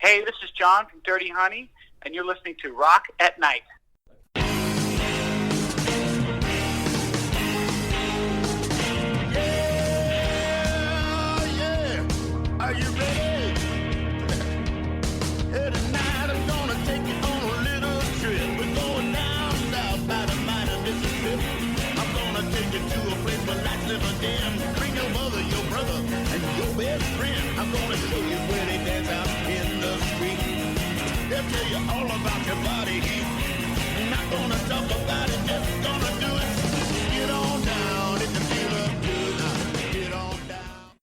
Hey, this is John from Dirty Honey, and you're listening to Rock at Night. Are you ready? Hey, tonight I'm gonna take you on a little trip. We're going down south by the mighty Mississippi. I'm gonna take you to a place where lights never dim. Bring your mother, your brother, and your best friend. I'm gonna show you where they dance out in the street. They'll tell you all about your body heat. I'm not gonna talk about it, just gonna do it. Get on down, if you feel up good. Get on down.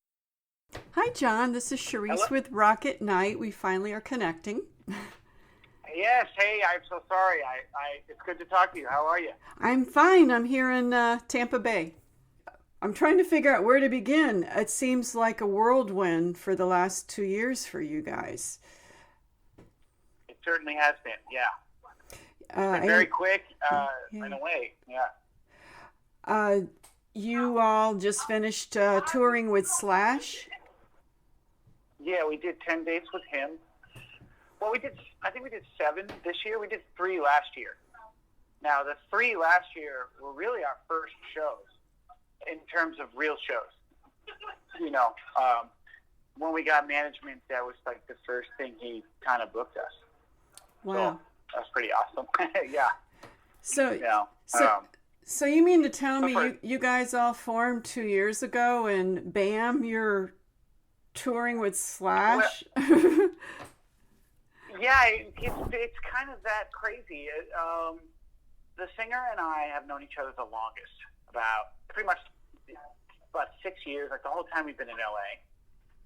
Hi, John. This is Charisse Hello? with Rock at Night. We finally are connecting. Yes, hey, I'm so sorry. It's good to talk to you. How are you? I'm fine. I'm here in Tampa Bay. I'm trying to figure out where to begin. It seems like a whirlwind for the last 2 years for you guys. It certainly has been, yeah. It's been very quick, in a way, yeah. You all just finished touring with Slash. Yeah, we did 10 dates with him. Well, I think we did 7 this year. We did 3 last year. Now, the 3 last year were really our first shows in terms of real shows. You know, when we got management, that was like the first thing he kind of booked us. Wow. So that's pretty awesome. Yeah. So, You know, so you mean to tell me for- you guys all formed 2 years ago and bam, you're touring with Slash? Yeah, it's kind of that crazy. The singer and I have known each other the longest, about 6 years, like the whole time we've been in LA,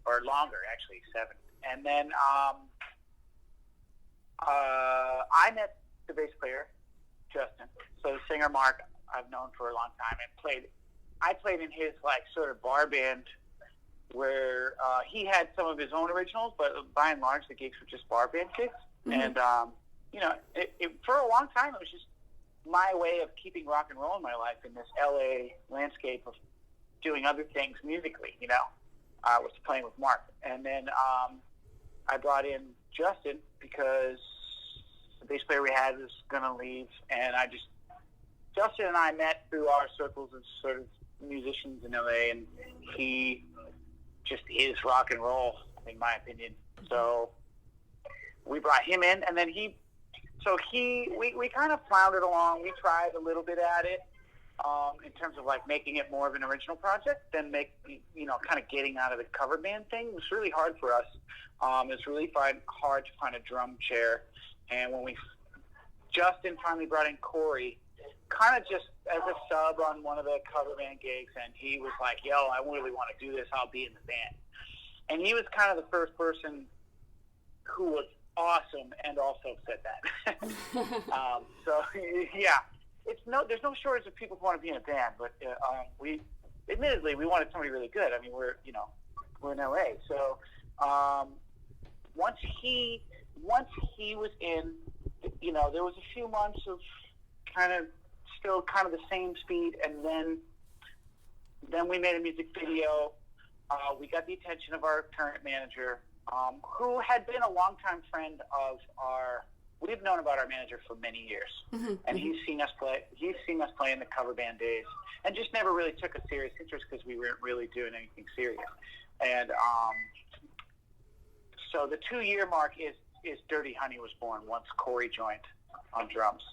or longer, actually, 7. And then I met the bass player, Justin. So the singer, Mark, I've known for a long time, and I played in his like sort of bar band where he had some of his own originals, but by and large the gigs were just bar band gigs. Mm-hmm. And you know, for a long time it was just my way of keeping rock and roll in my life in this LA landscape of doing other things musically. You know, I was playing with Mark, and then I brought in Justin because the bass player we had was going to leave, and Justin and I met through our circles of sort of musicians in LA, and he just is rock and roll, in my opinion. So we brought him in, and then we kind of floundered along. We tried a little bit at it in terms of like making it more of an original project, then kind of getting out of the cover band thing. It was really hard for us. It's really hard to find a drum chair, and when Justin finally brought in Corey, kind of just as a sub on one of the cover band gigs, and he was like, yo, I really want to do this, I'll be in the band. And he was kind of the first person who was awesome and also said that. So, yeah, there's no shortage of people who want to be in a band, but we wanted somebody really good. I mean, we're in LA. So once he was in, there was a few months of still kind of the same speed, and then we made a music video. We got the attention of our current manager, who had been a longtime friend of we've known about our manager for many years. Mm-hmm. And he's seen us play in the cover band days, and just never really took a serious interest because we weren't really doing anything serious. And so the 2-year mark is Dirty Honey was born once Corey joined on drums.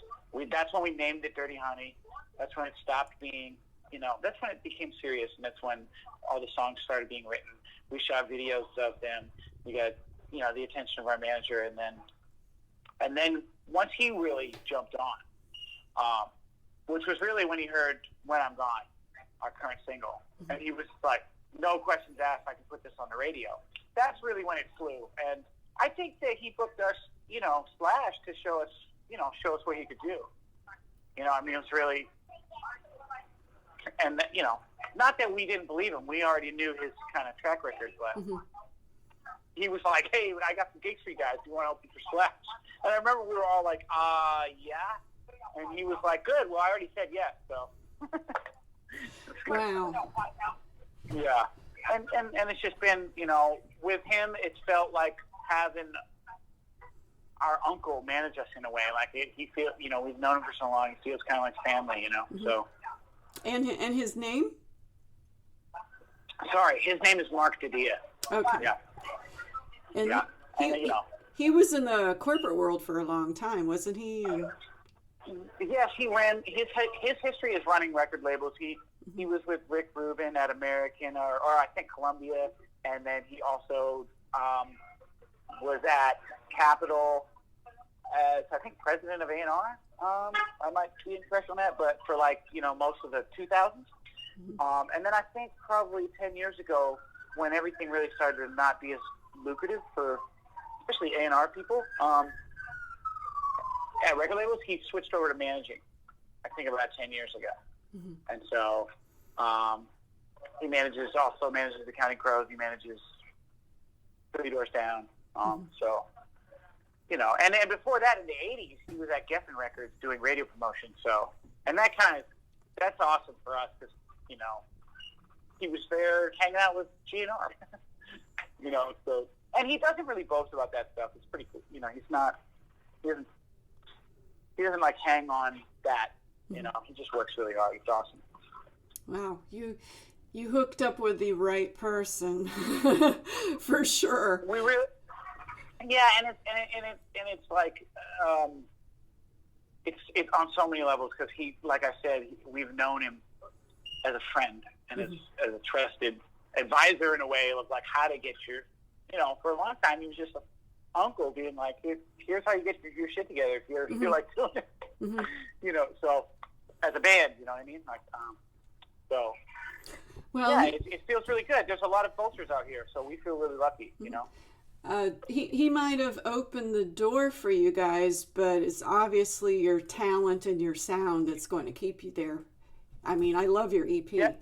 That's when we named it Dirty Honey. That's when it stopped being, that's when it became serious, and that's when all the songs started being written. We shot videos of them. We got, the attention of our manager, and then once he really jumped on, which was really when he heard When I'm Gone, our current single, and he was like, no questions asked, I can put this on the radio. That's really when it flew, and I think that he booked us, Slash to show us what he could do. It was really, and not that we didn't believe him. We already knew his kind of track record, but he was like, hey, I got some gigs for you guys. Do you want to open for Slash? And I remember we were all like, yeah. And he was like, good. Well, I already said yes, so. Wow. Yeah. And it's just been, with him, it's felt like having our uncle manage us in a way. Like he feels, we've known him for so long. He feels kind of like family, Mm-hmm. So. And his name? Sorry, his name is Mark Didia. Okay. Yeah. And Yeah. he was in the corporate world for a long time, wasn't he? And... Yes, he ran. His history is running record labels. He was with Rick Rubin at American, or I think Columbia, and then he also was at Capitol as, I think, president of A&R. I might be incorrect on that, but for most of the 2000s. And then I think probably 10 years ago, when everything really started to not be as lucrative for especially A&R people, at record labels, he switched over to managing, I think about 10 years ago. Mm-hmm. And so he also manages the Counting Crows. He manages Three Doors Down. So, and then before that, in the 80s, he was at Geffen Records doing radio promotion. So, and that's awesome for us because, he was there hanging out with GNR. So, and he doesn't really boast about that stuff. It's pretty cool. He doesn't like hang on that. He just works really hard. It's awesome. Wow, you hooked up with the right person for sure. We really, yeah, and it's like it's on so many levels because he, like I said, we've known him as a friend and as a trusted advisor in a way of like how to get your, for a long time he was just an uncle being like, here's how you get your shit together if you're like doing it, So as a band, you know what I mean, like so. Well, yeah, it feels really good. There's a lot of cultures out here, so we feel really lucky, He might have opened the door for you guys, but it's obviously your talent and your sound that's going to keep you there. I mean, I love your EP. Yeah.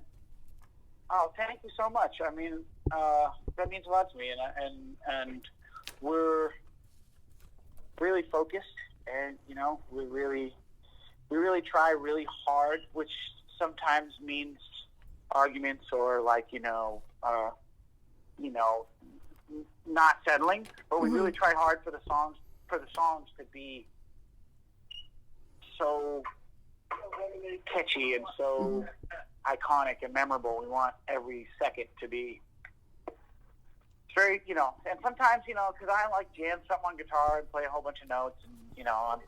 Oh, thank you so much. I mean, that means a lot to me, and we're really focused, and we really try really hard, which sometimes means arguments or not settling, but we really try hard for the songs to be so catchy and so iconic and memorable. We want every second to be very, and sometimes, because I like jam something on guitar and play a whole bunch of notes, and I'm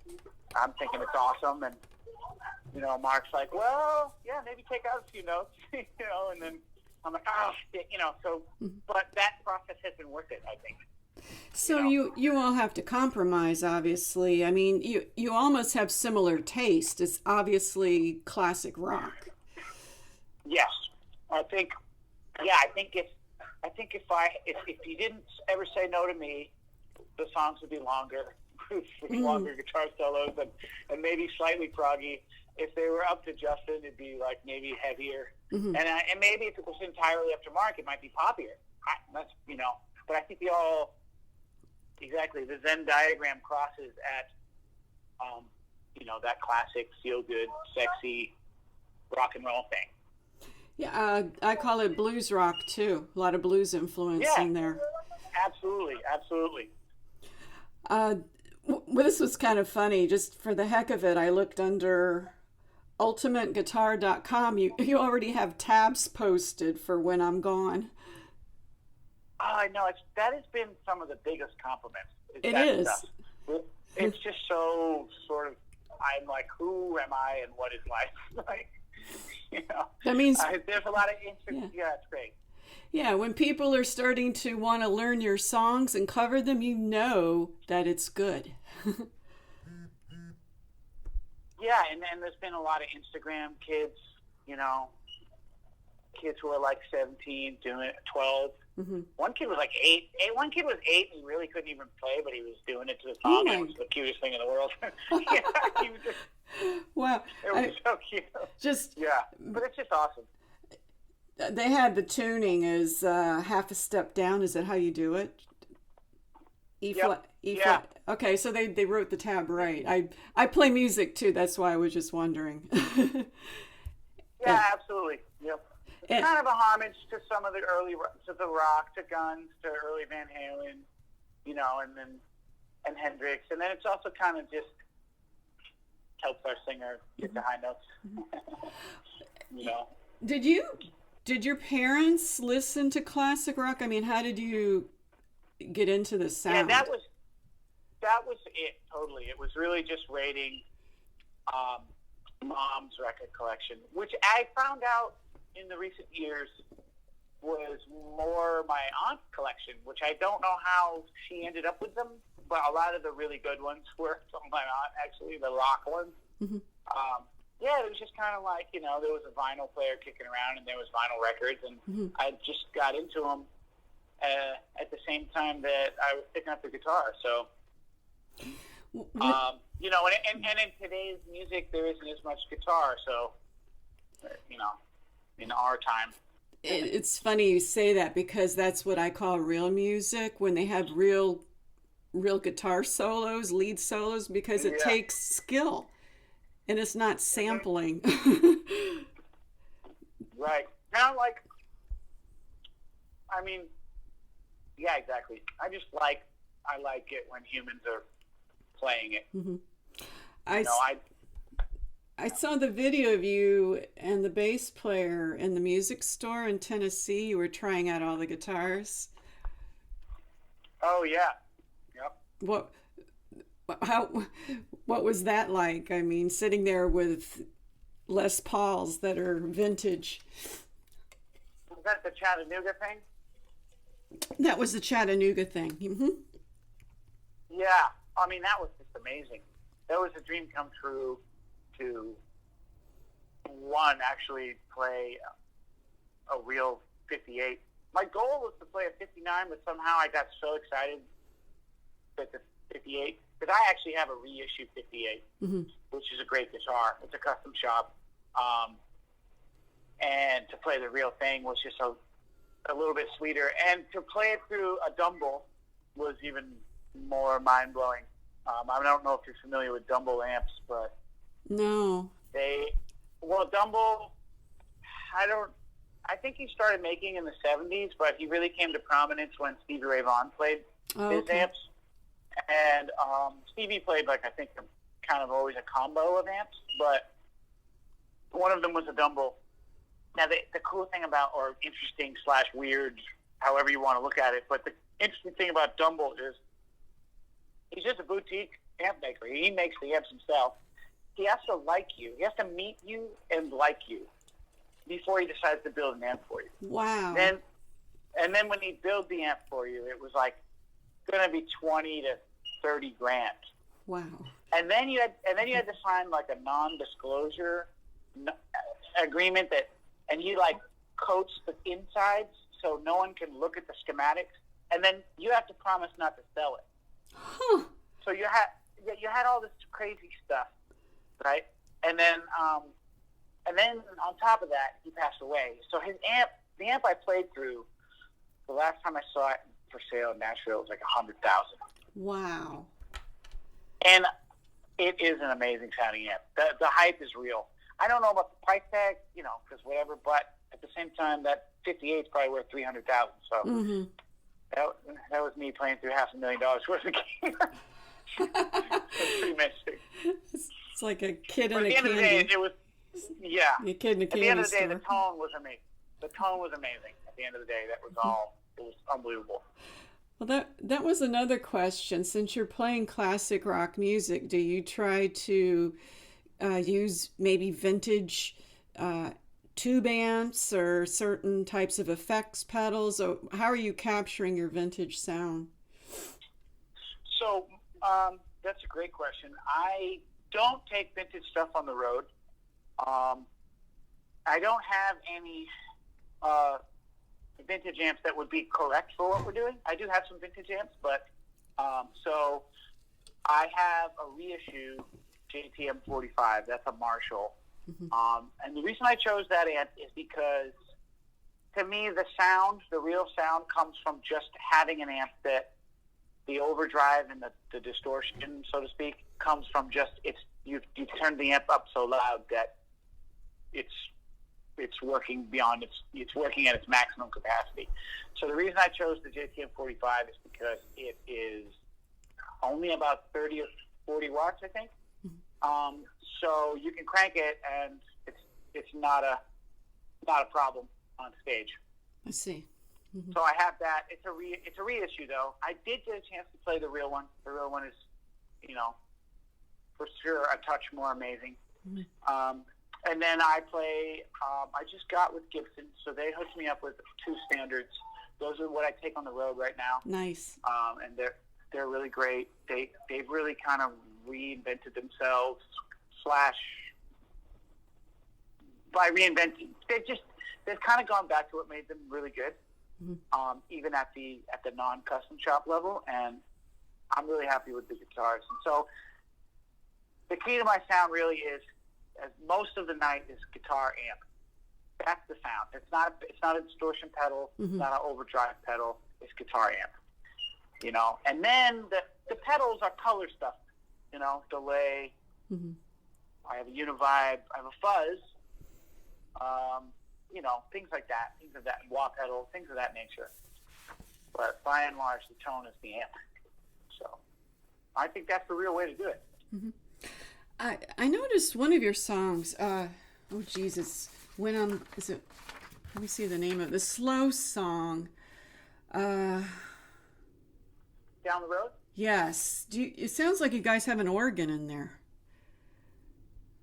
thinking it's awesome, and Mark's like, well, yeah, maybe take out a few notes, and then I'm like, oh, shit, so, but that process has been worth it, I think. So you all have to compromise, obviously. I mean, you almost have similar taste. It's obviously classic rock. Yes. I think if you didn't ever say no to me, the songs would be longer, with longer guitar solos and maybe slightly proggy. If they were up to Justin, it'd be like maybe heavier, and maybe if it was entirely up to Mark, it might be poppier. But I think the Venn diagram crosses at that classic feel good, sexy rock and roll thing. Yeah, I call it blues rock too. A lot of blues influence in there. Absolutely. Well, this was kind of funny. Just for the heck of it, I looked under ultimateguitar.com. You already have tabs posted for when I'm gone. I know. That has been some of the biggest compliments. It is. It's just so sort of, I'm like, who am I and what is life? Like, That means there's a lot of interest. Yeah, it's great. Yeah, when people are starting to want to learn your songs and cover them, that it's good. Yeah, and there's been a lot of Instagram kids, kids who are like 17 doing it, 12. One kid was like 8. One kid was 8 and he really couldn't even play, but he was doing it to the song. It was the cutest thing in the world. Yeah, he was just, wow. It was so cute. But it's just awesome. They had the tuning as half a step down. Is that how you do it? E flat. Okay, so they wrote the tab right. I play music too. That's why I was just wondering. Yeah, absolutely. Yep. It's kind of a homage to some of the early, to the rock, to Guns, to early Van Halen, and then and Hendrix, and then it's also kind of just helps our singer get the high notes. You know. Did your parents listen to classic rock? I mean, how did you get into the sound? Yeah, that was it totally. It was really just raiding Mom's record collection, which I found out in the recent years was more my aunt's collection, which I don't know how she ended up with them, but a lot of the really good ones were from my aunt, actually, the rock ones. Mm-hmm. Yeah, it was just kind of like, there was a vinyl player kicking around and there was vinyl records, and I just got into them at the same time that I was picking up the guitar. So, and in today's music, there isn't as much guitar. So, in our time. It's funny you say that, because that's what I call real music, when they have real guitar solos, lead solos, because it takes skill. And it's not sampling. Right. Now, yeah, exactly. I like it when humans are playing it. Mm-hmm. I saw the video of you and the bass player in the music store in Tennessee. You were trying out all the guitars. Oh, yeah. Yep. What was that like? I mean, sitting there with Les Pauls that are vintage. Was that the Chattanooga thing? That was the Chattanooga thing. Mm-hmm. Yeah. I mean, that was just amazing. That was a dream come true to, actually play a real 58. My goal was to play a 59, but somehow I got so excited that the 58, because I actually have a reissue 58, which is a great guitar. It's a custom shop. And to play the real thing was just a little bit sweeter. And to play it through a Dumble was even more mind-blowing. I don't know if you're familiar with Dumble amps, but... No. Dumble, I think he started making in the 70s, but he really came to prominence when Stevie Ray Vaughan played his amps. And Stevie played, I think, kind of always a combo of amps, but one of them was a Dumble. Now, the cool thing about, or interesting / weird, however you want to look at it, but the interesting thing about Dumble is he's just a boutique amp maker. He makes the amps himself. He has to like you. He has to meet you and like you before he decides to build an amp for you. Wow. And then when he built the amp for you, it was going to be 20 to 30 grand. Wow. And then you had to sign a non-disclosure agreement and he coats the insides so no one can look at the schematics, and then you have to promise not to sell it. Huh. So you had all this crazy stuff, right? And then on top of that, he passed away. So the amp I played through, the last time I saw it for sale in Nashville, it was $100,000. Wow. And it is an amazing sounding amp. The hype is real. I don't know about the price tag, because whatever, but at the same time, that 58 is probably worth $300,000. So that was me playing through $500,000 worth of gear. It's pretty messy. It's like a kid in a candy. At the end of the day, it was, A kid in a candy store. At the end of the day, the tone was amazing. The tone was amazing. At the end of the day, it was unbelievable. Well, that was another question. Since you're playing classic rock music, do you try to use maybe vintage tube amps or certain types of effects pedals? Or how are you capturing your vintage sound? So that's a great question. I don't take vintage stuff on the road. I don't have any vintage amps that would be correct for what we're doing. I do have some vintage amps, but so I have a reissue JTM 45. That's a Marshall. And the reason I chose that amp is because, to me, the real sound comes from just having an amp that the overdrive and the distortion, so to speak, comes from just you've turned the amp up so loud that it's working beyond it's working at its maximum capacity. So the reason I chose the JTM 45 is because it is only about 30 or 40 watts, I think. So you can crank it, and it's not a problem on stage. I see. So I have that. It's a reissue though. I did get a chance to play the real one. The real one is, for sure a touch more amazing. And then I play. I just got with Gibson, so they hooked me up with 2 standards. Those are what I take on the road right now. Nice. And they're really great. They've really kind of reinvented themselves. By reinventing, they've kind of gone back to what made them really good. Even at the non-custom shop level, and I'm really happy with the guitars. And so the key to my sound really is, as most of the night, is guitar amp. That's the sound. It's not a distortion pedal. It's not an overdrive pedal. It's guitar amp. And then the pedals are color stuff. Delay. I have a univibe. I have a fuzz. Things like that, wah pedal, things of that nature. But by and large, the tone is the amp. So I think that's the real way to do it. I noticed one of your songs. Oh Jesus! Let me see the name of the slow song. Down the road. Yes. It sounds like you guys have an organ in there.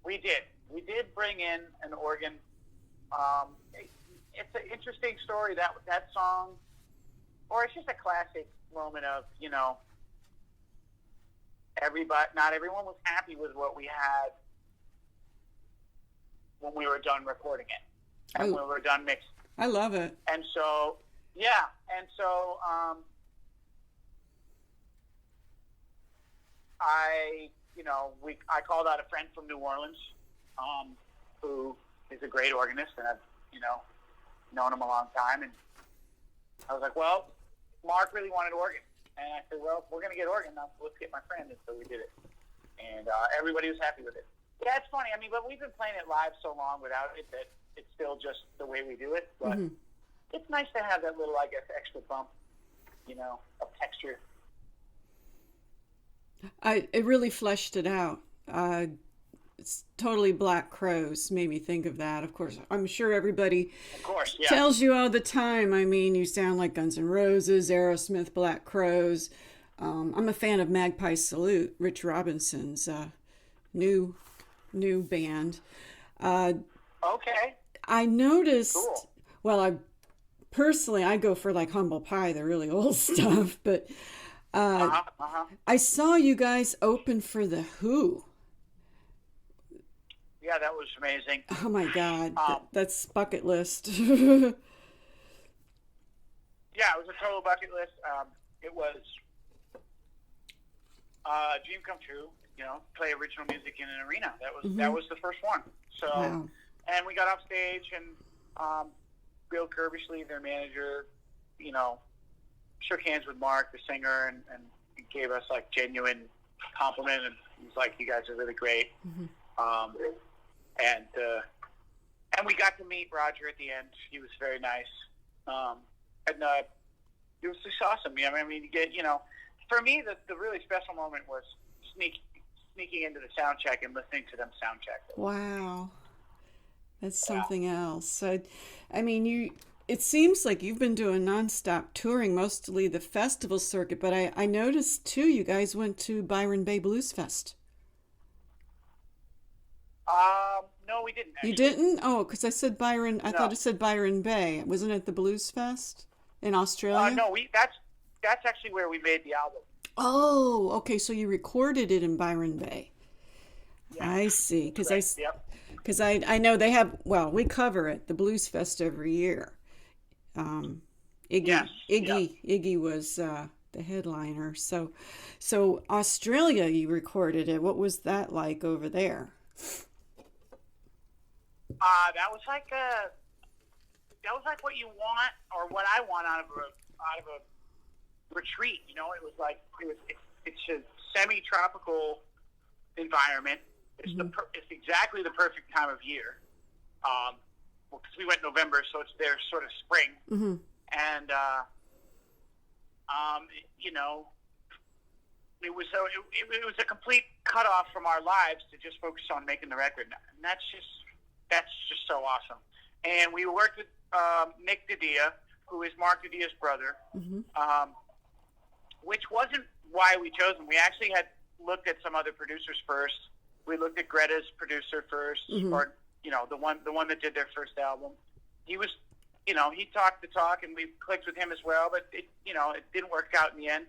We did bring in an organ. It's an interesting story, that song, or it's just a classic moment of, not everyone was happy with what we had when we were done recording it, and when we were done mixing. I love it. And so, I called out a friend from New Orleans, who is a great organist, and I've, known him a long time. And I was like, well, Mark really wanted organ. And I said, well, if we're going to get organ, let's get my friend. And so we did it. And everybody was happy with it. Yeah, it's funny. But we've been playing it live so long without it that it's still just the way we do it. But it's nice to have that little, I guess, extra bump, of texture. It really fleshed it out. It's totally Black Crowes made me think of that. Of course, I'm sure everybody tells you all the time. You sound like Guns N' Roses, Aerosmith, Black Crowes. I'm a fan of Magpie Salute, Rich Robinson's new band. Okay. I noticed. Cool. Well, I go for like Humble Pie, the really old stuff, but I saw you guys open for the Who. Yeah, that was amazing. Oh my God, that's bucket list. Yeah, it was a total bucket list. It was a dream come true. Play original music in an arena. That was the first one. So, wow. And we got off stage, and Bill Kirbishley, their manager, shook hands with Mark, the singer, and gave us like genuine compliment, and he was like, "You guys are really great." And we got to meet Roger at the end. He was very nice. And it was just awesome. You get, for me, the really special moment was sneaking into the sound check and listening to them sound check. Wow. That's something else. It seems like you've been doing nonstop touring, mostly the festival circuit, but I noticed too, you guys went to Byron Bay Blues Fest. No, we didn't. Actually. You didn't? Oh, because I said Byron. I thought it said Byron Bay. Wasn't it the Blues Fest in Australia? No, that's actually where we made the album. Oh, okay. So you recorded it in Byron Bay. Yeah. I see. Because I know they have. Well, we cover it, the Blues Fest, every year. Iggy was the headliner. So Australia, you recorded it. What was that like over there? That was like what you want, or what I want out of a retreat. It was like it's a semi-tropical environment. It's it's exactly the perfect time of year. Because we went November, so it's their sort of spring, and it was a complete cutoff from our lives to just focus on making the record, and that's just so awesome. And we worked with Nick Didia, who is Mark Didia's brother, which wasn't why we chose him. We actually had looked at some other producers first. We looked at Greta's producer first, or the one that did their first album. He was, he talked the talk, and we clicked with him as well. But it didn't work out in the end.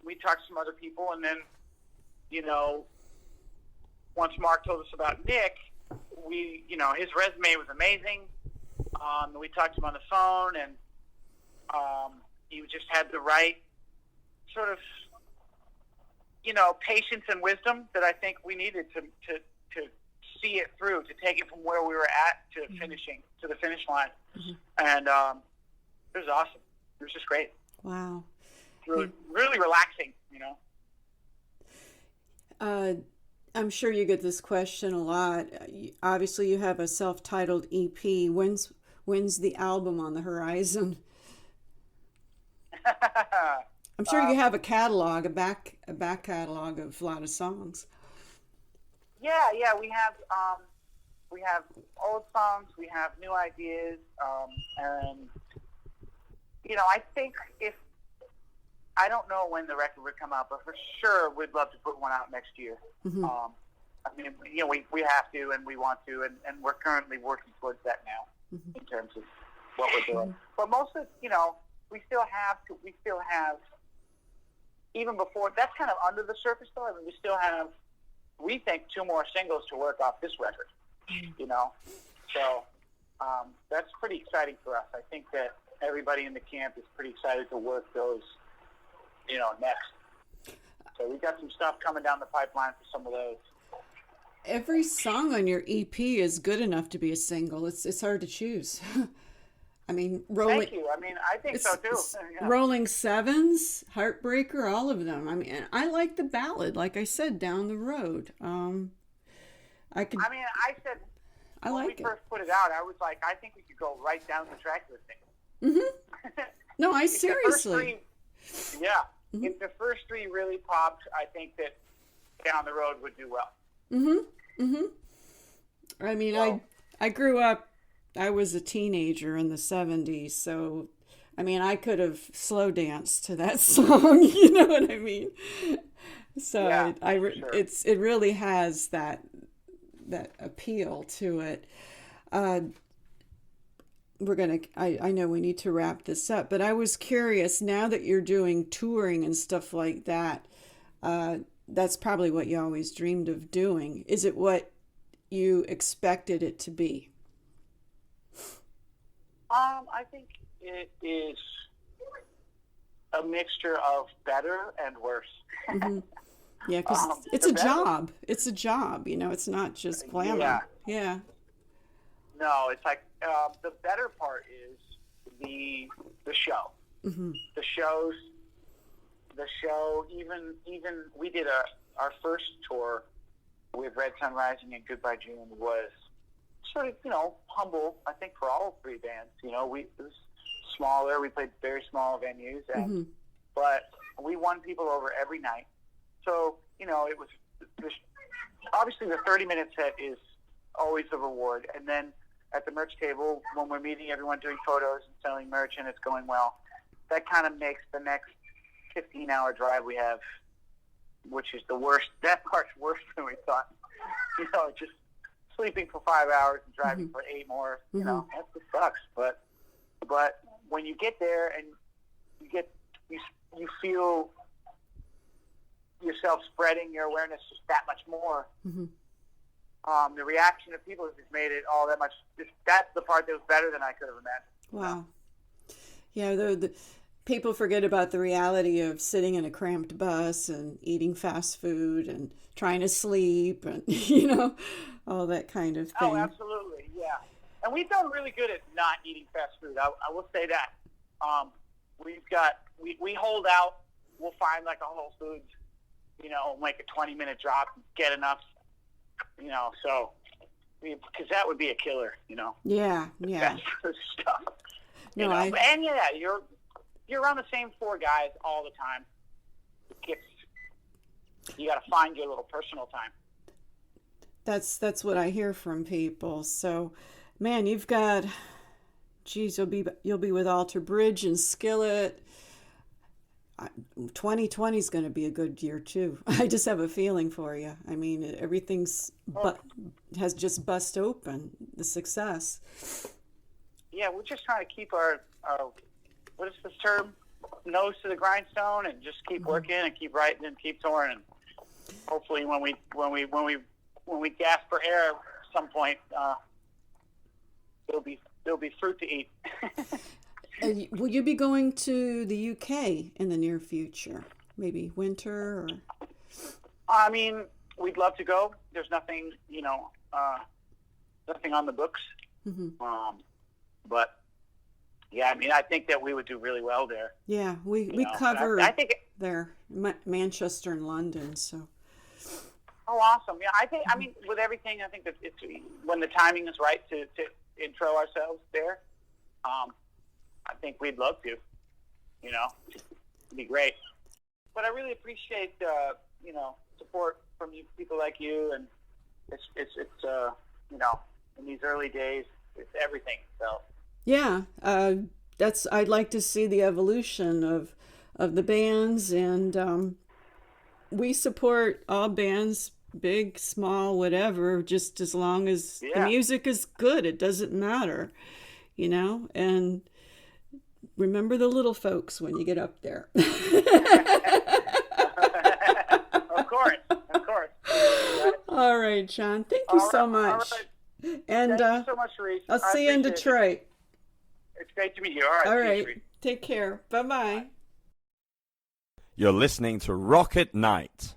We talked to some other people, and then, once Mark told us about Nick, his resume was amazing. We talked to him on the phone, and he just had the right sort of, patience and wisdom that I think we needed to see it through, to take it from where we were at to to the finish line. And it was awesome. It was just great. Wow. Really, really relaxing, I'm sure you get this question a lot. Obviously, you have a self-titled EP. When's the album on the horizon? I'm sure you have a catalog, a back catalog of a lot of songs. Yeah, we have old songs, we have new ideas, and I think I don't know when the record would come out, but for sure we'd love to put one out next year. We have to, and we want to, and we're currently working towards that now in terms of what we're doing. But most of we still have, even before, that's kind of under the surface though. I mean, we still have, we think, 2 more singles to work off this record, So that's pretty exciting for us. I think that everybody in the camp is pretty excited to work those, next. So we got some stuff coming down the pipeline for some of those. Every song on your EP is good enough to be a single. It's hard to choose. I mean, Thank you. I mean, I think so too. Yeah. Rolling Sevens, Heartbreaker, all of them. I mean, I like the ballad, like I said, Down the Road. I said I when like we it. first put it out, I was like, I think we could go right down the track with it. No, I If the first seriously. three, if the first 3 really popped, I think that Down the Road would do well. I mean, I grew up, I was a teenager in the 70s, so, I mean, I could have slow danced to that song, you know what I mean? So Yeah, sure. it really has that appeal to it. I know we need to wrap this up, but I was curious, now that you're doing touring and stuff like that, that's probably what you always dreamed of doing. Is it what you expected it to be? I think it is a mixture of better and worse. Yeah, because it's a job. It's a job, it's not just glamour. Yeah. No, it's like the better part is the show. The show. Even we did our first tour with Red Sun Rising and Goodbye June was sort of humble. I think for all 3 bands, it was smaller. We played very small venues, and but we won people over every night. So it was obviously the 30-minute set is always the reward, and then at the merch table when we're meeting everyone, doing photos and selling merch, and it's going well, that kind of makes the next 15-hour drive we have, which is the worst. That part's worse than we thought. Just sleeping for 5 hours and driving for 8 more. That just sucks. But when you get there and you feel yourself spreading your awareness just that much more. The reaction of people has just made it all that much. That's the part that was better than I could have imagined. Wow. Yeah, the people forget about the reality of sitting in a cramped bus and eating fast food and trying to sleep and, all that kind of thing. Oh, absolutely, yeah. And we've done really good at not eating fast food. I will say that. We hold out. We'll find like a Whole Foods, like a 20-minute drop, get enough, so because that would be a killer, Yeah. That sort of stuff. No, And you're around the same 4 guys all the time. you got to find your little personal time. That's what I hear from people. So, man, you've got, geez, you'll be with Alter Bridge and Skillet. 2020 is going to be a good year too. I just have a feeling for you. I mean, everything's has just bust open. The success. Yeah, we're just trying to keep our what is this term? Nose to the grindstone, and just keep working and keep writing and keep touring. And hopefully, when we gasp for air at some point, there'll be fruit to eat. Will you be going to the UK in the near future? Maybe winter or? I mean, we'd love to go. There's nothing, nothing on the books. Mm-hmm. But yeah, I mean, I think that we would do really well there. Yeah, we cover I think there, Manchester and London. So. Oh, awesome! Yeah, I think. I mean, with everything, I think that it's when the timing is right to intro ourselves there. I think we'd love to. It'd be great. But I really appreciate support from you, people like you, and it's in these early days, it's everything. So. Yeah, I'd like to see the evolution of the bands, and we support all bands, big, small, whatever, just as long as the music is good. It doesn't matter, and remember the little folks when you get up there. Of course. All right, John. Thank you so much. And thank you so much, Reese. I'll see you in Detroit. It's great to meet you. All right. Take care. Bye-bye. You're listening to Rocket Night.